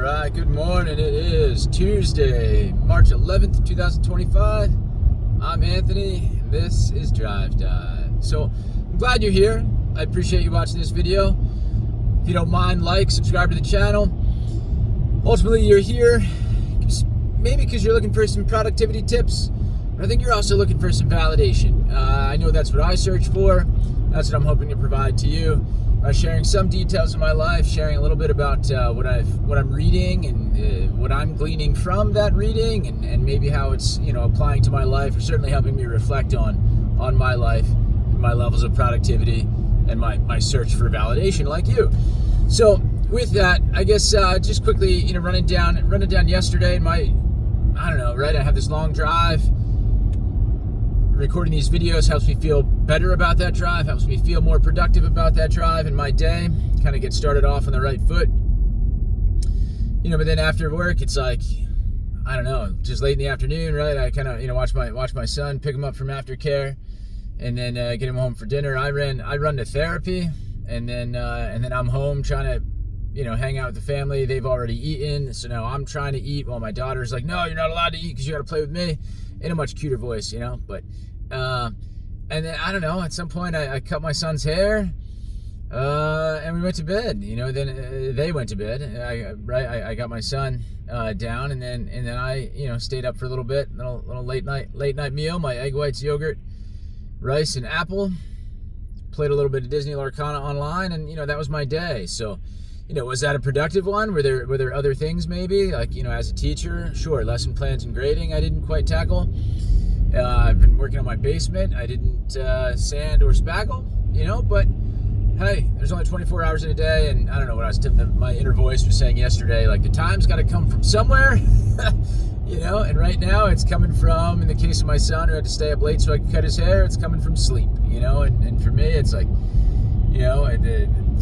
right, good morning. It is Tuesday, March 11th, 2025. I'm Anthony, and this is Drive Dive. So, I'm glad you're here. I appreciate you watching this video. If you don't mind, like, subscribe to the channel. Ultimately, you're here maybe because you're looking for some productivity tips, but I think you're also looking for some validation. I know that's what I search for. That's what I'm hoping to provide to you. Sharing some details of my life, sharing a little bit about what I'm reading and what I'm gleaning from that reading, and maybe how it's applying to my life, or certainly helping me reflect on my life, my levels of productivity, and my search for validation, like you. So with that, I guess just quickly, running down yesterday, and I have this long drive. Recording these videos helps me feel better about that drive, helps me feel more productive about that drive in my day, kind of get started off on the right foot. But then after work, it's like, just late in the afternoon, right? I kind of, watch my son, pick him up from aftercare, and then get him home for dinner. I run to therapy, and then I'm home trying to, hang out with the family. They've already eaten, so now I'm trying to eat while my daughter's like, no, you're not allowed to eat because you got to play with me, in a much cuter voice, but and then at some point I cut my son's hair, and we went to bed. Then they went to bed. I got my son down, and then I stayed up for a little bit, little late night meal, my egg whites, yogurt, rice, and apple. Played a little bit of Disney Lorcana online, and that was my day. So was that a productive one? Were there other things maybe, like as a teacher? Sure, lesson plans and grading I didn't quite tackle. I've been working on my basement. I didn't sand or spackle, but hey, there's only 24 hours in a day, and I don't know what my inner voice was saying yesterday, like the time's got to come from somewhere, and right now it's coming from, in the case of my son who had to stay up late so I could cut his hair, it's coming from sleep, and for me it's like,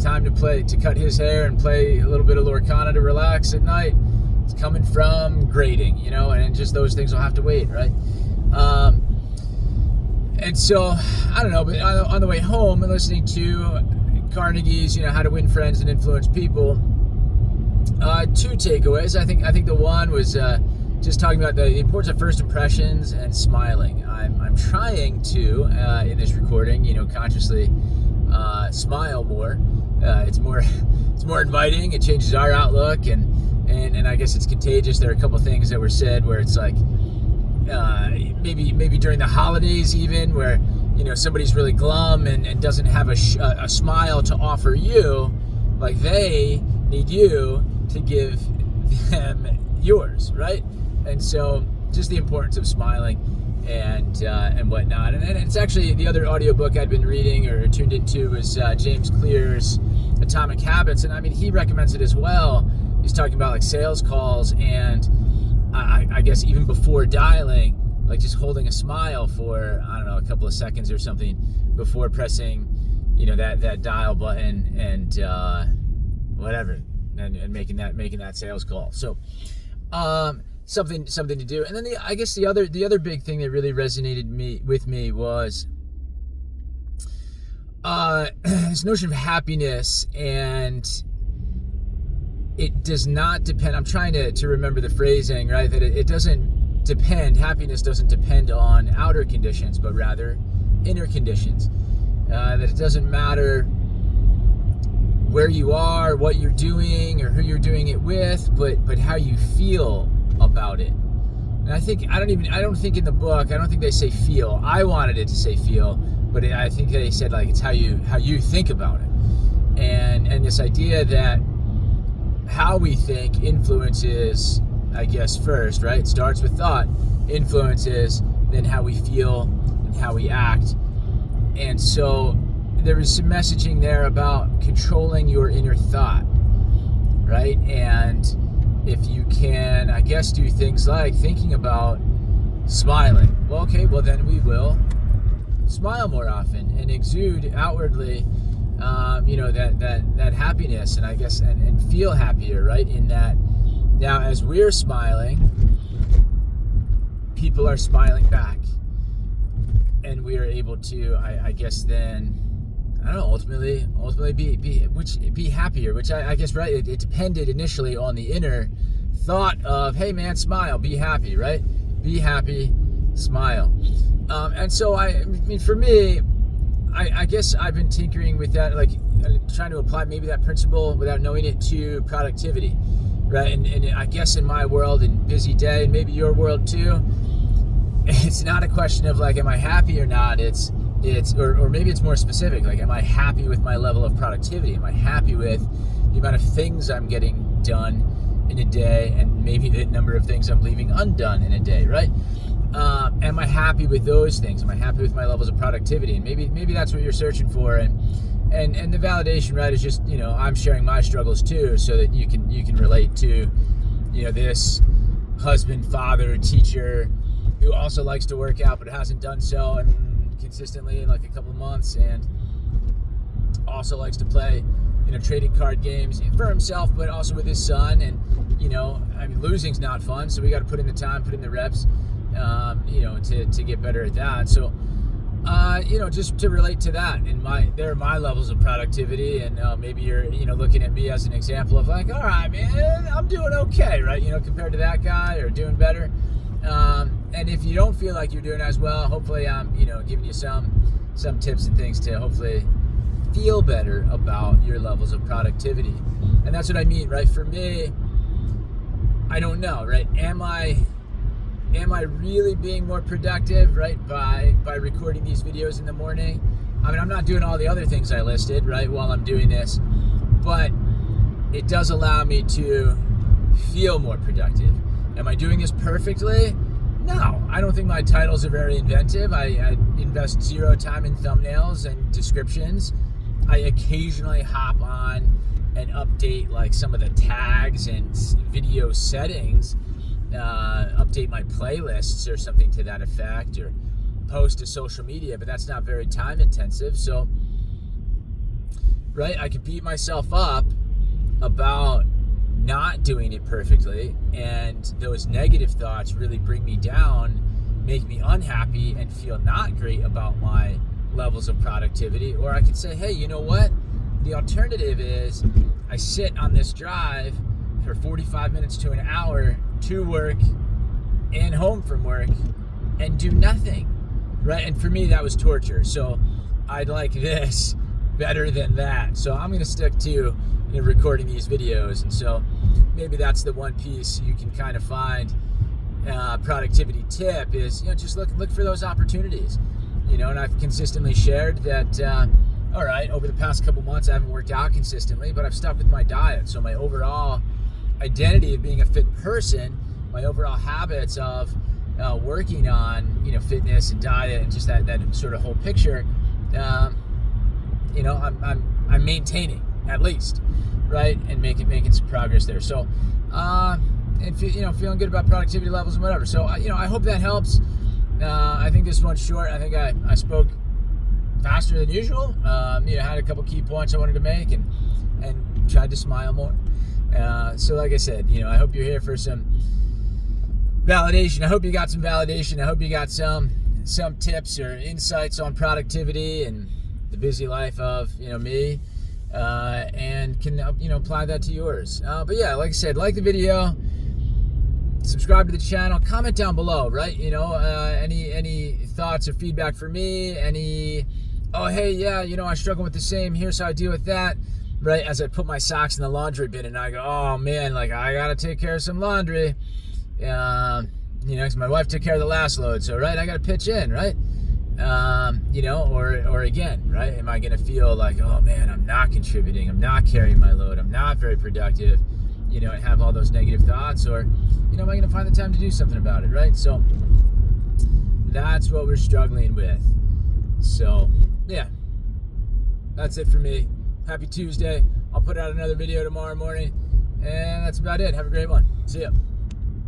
time to cut his hair and play a little bit of Lorcana to relax at night, it's coming from grading, and just those things will have to wait, right? And so, I don't know, but on the way home and listening to Carnegie's, How to Win Friends and Influence People, two takeaways. I think the one was just talking about the importance of first impressions and smiling. I'm trying to, in this recording, consciously smile more. It's more inviting. It changes our outlook, and I guess it's contagious. There are a couple things that were said where it's like, maybe during the holidays even, where somebody's really glum and doesn't have a smile to offer you, like they need you to give them yours, right? And so just the importance of smiling and whatnot. And it's actually the other audiobook I'd been reading or tuned into was James Clear's Atomic Habits, and he recommends it as well. He's talking about like sales calls, and I guess even before dialing, like just holding a smile for, a couple of seconds or something before pressing, that dial button and whatever, and making that sales call. So, something to do. And then the other big thing that really resonated with me was this notion of happiness, and it does not depend. I'm trying to remember the phrasing, right? That it doesn't depend. Happiness doesn't depend on outer conditions, but rather inner conditions. That it doesn't matter where you are, what you're doing, or who you're doing it with, but how you feel about it. And I don't think in the book, I don't think they say feel. I wanted it to say feel, but I think they said like it's how you think about it. And this idea that how we think influences, I guess, first, right? It starts with thought, influences, then how we feel and how we act. And so there is some messaging there about controlling your inner thought, right? And if you can, I guess, do things like thinking about smiling. Well, okay, well then we will smile more often and exude outwardly that happiness, and I guess and feel happier, right? In that now as we're smiling, people are smiling back, and we are able to, I guess then, I don't know, ultimately be happier, which I guess, right, it depended initially on the inner thought of, hey man, smile, be happy, right? Be happy, smile. And so I mean, for me, I guess I've been tinkering with that, like trying to apply maybe that principle without knowing it to productivity, right? And I guess in my world and busy day, and maybe your world too, it's not a question of like, am I happy or not? Or maybe it's more specific, like, am I happy with my level of productivity? Am I happy with the amount of things I'm getting done in a day, and maybe the number of things I'm leaving undone in a day, right? Am I happy with those things? Am I happy with my levels of productivity? And maybe that's what you're searching for. And the validation, right, is just, I'm sharing my struggles too, so that you can relate to, this husband, father, teacher who also likes to work out but hasn't done so and consistently in like a couple of months, and also likes to play, trading card games for himself, but also with his son. And, I mean, losing's not fun, so we got to put in the time, put in the reps, to get better at that. So, just to relate to that, and there are my levels of productivity, and maybe you're, looking at me as an example of like, all right, man, I'm doing okay, right? Compared to that guy, or doing better. And if you don't feel like you're doing as well, hopefully I'm, giving you some tips and things to hopefully feel better about your levels of productivity. And that's what I mean, right? For me, I don't know, right? Am I really being more productive, right, by recording these videos in the morning? I mean, I'm not doing all the other things I listed, right, while I'm doing this, but it does allow me to feel more productive. Am I doing this perfectly? No, I don't think my titles are very inventive. I invest zero time in thumbnails and descriptions. I occasionally hop on and update like some of the tags and video settings, update my playlists or something to that effect, or post to social media, but that's not very time intensive. So, right, I could beat myself up about not doing it perfectly, and those negative thoughts really bring me down, make me unhappy, and feel not great about my levels of productivity. Or I could say, hey, you know what? The alternative is I sit on this drive for 45 minutes to an hour to work and home from work and do nothing, right? And for me, that was torture. So I'd like this better than that. So I'm going to stick to recording these videos. And so maybe that's the one piece you can kind of find productivity tip is, just look for those opportunities, and I've consistently shared that, all right, over the past couple months, I haven't worked out consistently, but I've stuck with my diet. So my overall identity of being a fit person, my overall habits of working on, fitness and diet and just that sort of whole picture, I'm maintaining at least, right, and making some progress there. So, and feeling good about productivity levels and whatever. So, I hope that helps. I think this one's short. I think I spoke faster than usual. Had a couple key points I wanted to make, and tried to smile more. So, like I said, I hope you're here for some validation. I hope you got some validation. I hope you got some tips or insights on productivity and the busy life of me. And can apply that to yours. But yeah, like I said, like the video, subscribe to the channel, comment down below, right? Any thoughts or feedback for me, oh hey, yeah, I struggle with the same, here's how I deal with that, right? As I put my socks in the laundry bin and I go, oh man, like I gotta take care of some laundry, because my wife took care of the last load, so right, I gotta pitch in, right? Or again, right? Am I going to feel like, oh man, I'm not contributing, I'm not carrying my load, I'm not very productive, and have all those negative thoughts, or, am I going to find the time to do something about it, right? So that's what we're struggling with. So yeah, that's it for me. Happy Tuesday. I'll put out another video tomorrow morning, and that's about it. Have a great one. See ya.